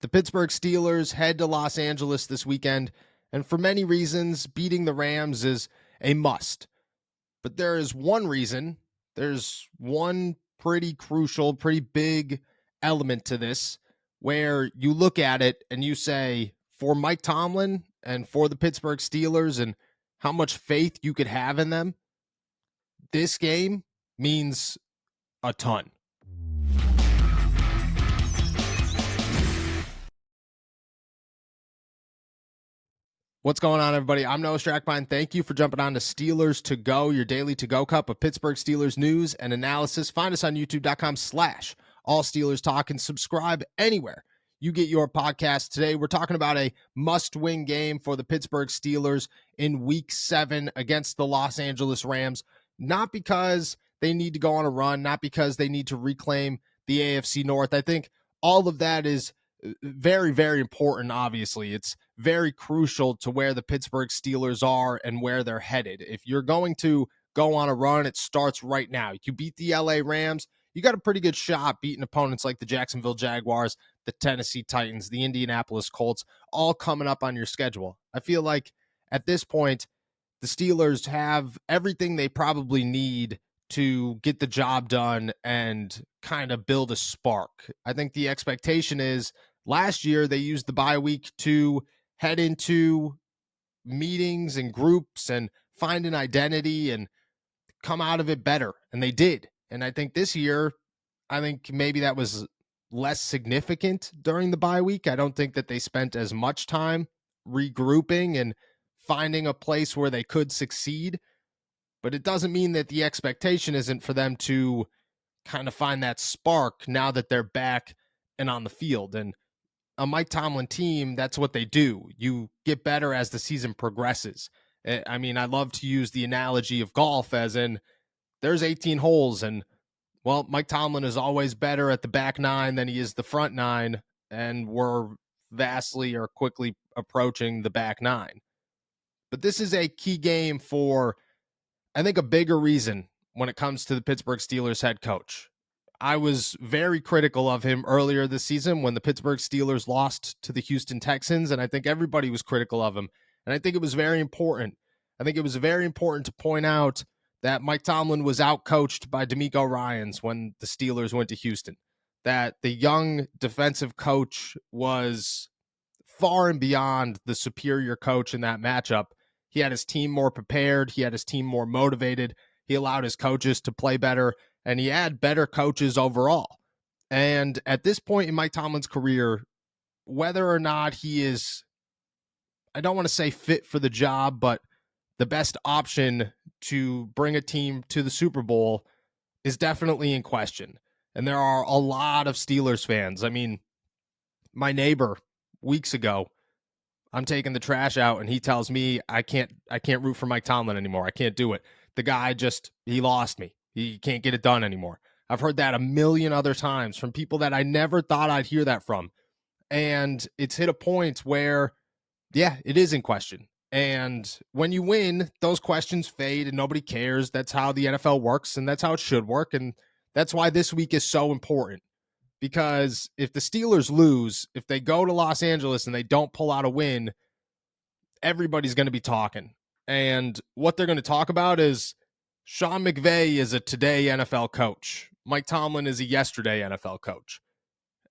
The Pittsburgh Steelers head to Los Angeles this weekend, and for many reasons, beating the Rams is a must. But there is one reason, there's one pretty crucial, pretty big element to this where you look at it and you say, for Mike Tomlin and for the Pittsburgh Steelers and how much faith you could have in them, this game means a ton. What's going on, everybody? I'm Noah Strackbine. Thank you for jumping on to Steelers to Go, your daily to-go cup of Pittsburgh Steelers news and analysis. Find us on youtube.com/All Steelers Talk and subscribe anywhere you get your podcast. Today, we're talking about a must-win game for the Pittsburgh Steelers in Week 7 against the Los Angeles Rams. Not because they need to go on a run, not because they need to reclaim the AFC North. I think all of that is very, very important, obviously. It's very crucial to where the Pittsburgh Steelers are and where they're headed. If you're going to go on a run, it starts right now. You beat the LA Rams, you got a pretty good shot beating opponents like the Jacksonville Jaguars, the Tennessee Titans, the Indianapolis Colts, all coming up on your schedule. I feel like at this point, the Steelers have everything they probably need to get the job done and kind of build a spark. I think the expectation is last year they used the bye week to head into meetings and groups and find an identity and come out of it better. And they did. And I think this year, I think maybe that was less significant during the bye week. I don't think that they spent as much time regrouping and finding a place where they could succeed. But it doesn't mean that the expectation isn't for them to kind of find that spark now that they're back and on the field. And a Mike Tomlin team, that's what they do. You get better as the season progresses. I mean, I love to use the analogy of golf as in there's 18 holes and, well, Mike Tomlin is always better at the back 9 than he is the front 9, and we're vastly or quickly approaching the back 9. But this is a key game for, I think, a bigger reason when it comes to the Pittsburgh Steelers head coach. I was very critical of him earlier this season when the Pittsburgh Steelers lost to the Houston Texans, and I think everybody was critical of him. And I think it was very important. I think it was very important to point out that Mike Tomlin was outcoached by DeMeco Ryans when the Steelers went to Houston, that the young defensive coach was far and beyond the superior coach in that matchup. He had his team more prepared. He had his team more motivated. He allowed his coaches to play better, and he had better coaches overall. And at this point in Mike Tomlin's career, whether or not he is, I don't want to say fit for the job, but the best option to bring a team to the Super Bowl is definitely in question. And there are a lot of Steelers fans. I mean, my neighbor weeks ago, I'm taking the trash out and he tells me I can't root for Mike Tomlin anymore. I can't do it. The guy he lost me. He can't get it done anymore. I've heard that a million other times from people that I never thought I'd hear that from. And it's hit a point where, yeah, it is in question. And when you win, those questions fade and nobody cares. That's how the NFL works, and that's how it should work. And that's why this week is so important. Because if the Steelers lose, if they go to Los Angeles and they don't pull out a win, everybody's going to be talking. And what they're going to talk about is Sean McVay is a today NFL coach. Mike Tomlin is a yesterday NFL coach.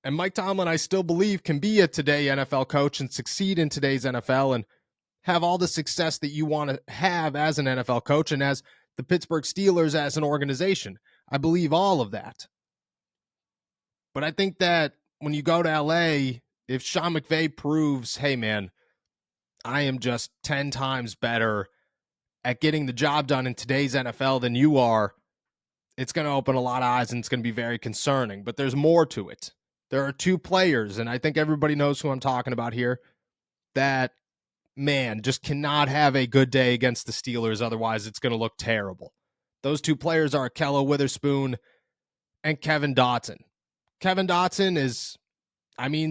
And Mike Tomlin, I still believe, can be a today NFL coach and succeed in today's NFL and have all the success that you want to have as an NFL coach and as the Pittsburgh Steelers as an organization. I believe all of that. But I think that when you go to LA, if Sean McVay proves, hey, man, I am just 10 times better at getting the job done in today's NFL than you are, it's going to open a lot of eyes and it's going to be very concerning. But there's more to it. There are two players, and I think everybody knows who I'm talking about here, that, man, just cannot have a good day against the Steelers. Otherwise, it's going to look terrible. Those two players are Ahkello Witherspoon and Kevin Dotson. Kevin Dotson is,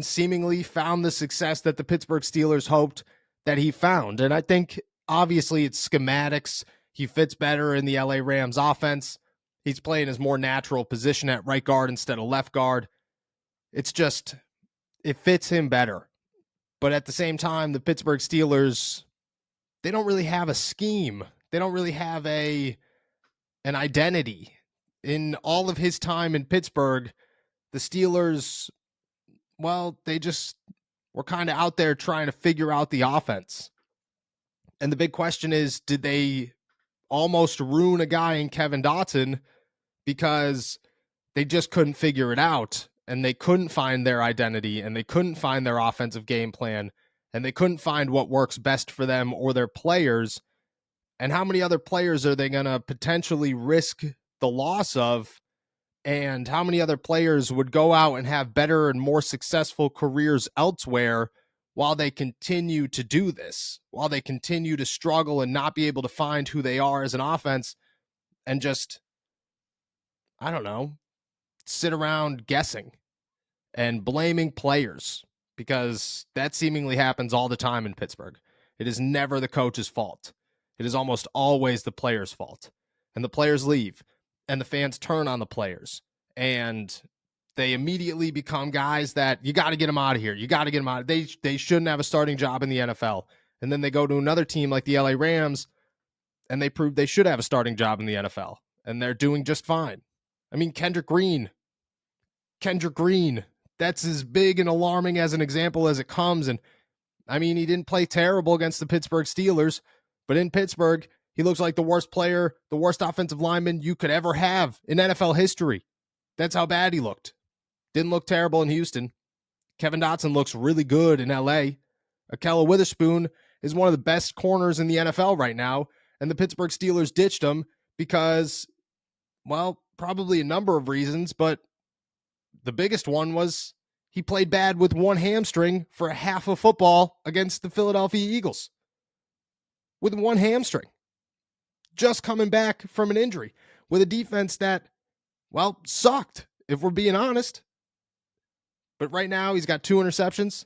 seemingly found the success that the Pittsburgh Steelers hoped that he found. And I think, obviously, it's schematics. He fits better in the LA Rams offense. He's playing his more natural position at right guard instead of left guard. It's just, it fits him better. But at the same time, the Pittsburgh Steelers, they don't really have a scheme. They don't really have an identity. In all of his time in Pittsburgh, the Steelers, well, they just were kind of out there trying to figure out the offense. And the big question is, did they almost ruin a guy in Kevin Dotson because they just couldn't figure it out, and they couldn't find their identity, and they couldn't find their offensive game plan, and they couldn't find what works best for them or their players? And how many other players are they going to potentially risk the loss of? And how many other players would go out and have better and more successful careers elsewhere while they continue to do this, while they continue to struggle and not be able to find who they are as an offense and just, I don't know, sit around guessing and blaming players, because that seemingly happens all the time in Pittsburgh. It is never the coach's fault. It is almost always the player's fault. And the players leave, and the fans turn on the players, and they immediately become guys that you got to get them out of here. You got to get them out. They shouldn't have a starting job in the NFL. And then they go to another team like the LA Rams, and they prove they should have a starting job in the NFL, and they're doing just fine. I mean, Kendrick Green, that's as big and alarming as an example as it comes. And I mean, he didn't play terrible against the Pittsburgh Steelers, but in Pittsburgh, he looks like the worst player, the worst offensive lineman you could ever have in NFL history. That's how bad he looked. Didn't look terrible in Houston. Kevin Dotson looks really good in LA. Ahkello Witherspoon is one of the best corners in the NFL right now, and the Pittsburgh Steelers ditched him because, well, probably a number of reasons, but the biggest one was he played bad with one hamstring for a half of football against the Philadelphia Eagles. With one hamstring. Just coming back from an injury. With a defense that, well, sucked, if we're being honest. But right now, he's got 2 interceptions.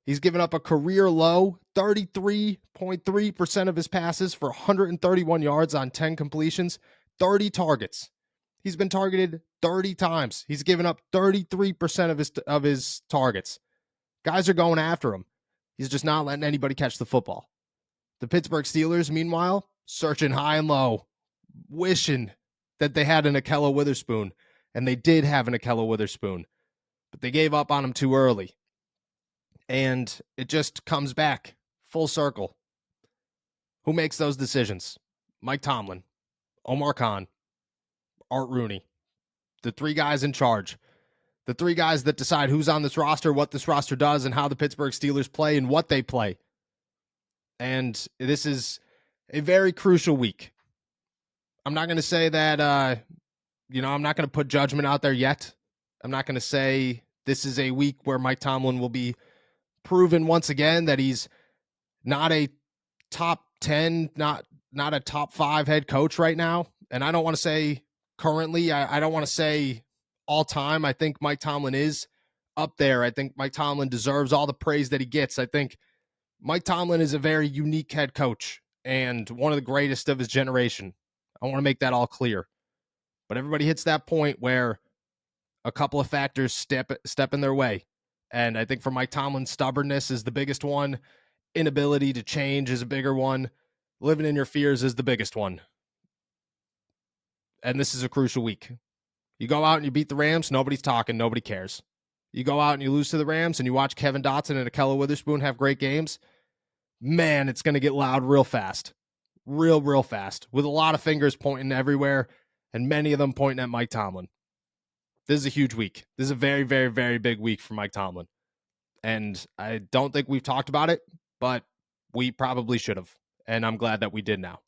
He's given up a career low 33.3% of his passes for 131 yards on 10 completions, 30 targets. He's been targeted 30 times. He's given up 33% of his targets. Guys are going after him. He's just not letting anybody catch the football. The Pittsburgh Steelers, meanwhile, searching high and low, wishing that they had an Ahkello Witherspoon, and they did have an Ahkello Witherspoon, but they gave up on him too early. And it just comes back full circle. Who makes those decisions? Mike Tomlin, Omar Khan, Art Rooney, the 3 guys in charge, the 3 guys that decide who's on this roster, what this roster does, and how the Pittsburgh Steelers play and what they play. And this is a very crucial week. I'm not going to say that, I'm not going to put judgment out there yet. I'm not going to say this is a week where Mike Tomlin will be proven once again that he's not a top 10, not a top 5 head coach right now. And I don't want to say currently, I don't want to say all time. I think Mike Tomlin is up there. I think Mike Tomlin deserves all the praise that he gets. I think Mike Tomlin is a very unique head coach and one of the greatest of his generation. I want to make that all clear. But everybody hits that point where a couple of factors step in their way. And I think for Mike Tomlin, stubbornness is the biggest one. Inability to change is a bigger one. Living in your fears is the biggest one. And this is a crucial week. You go out and you beat the Rams, nobody's talking, nobody cares. You go out and you lose to the Rams and you watch Kevin Dotson and Ahkello Witherspoon have great games, man, it's going to get loud real fast. Real fast. With a lot of fingers pointing everywhere and many of them pointing at Mike Tomlin. This is a huge week. This is a very, very, very big week for Mike Tomlin. And I don't think we've talked about it, but we probably should have. And I'm glad that we did now.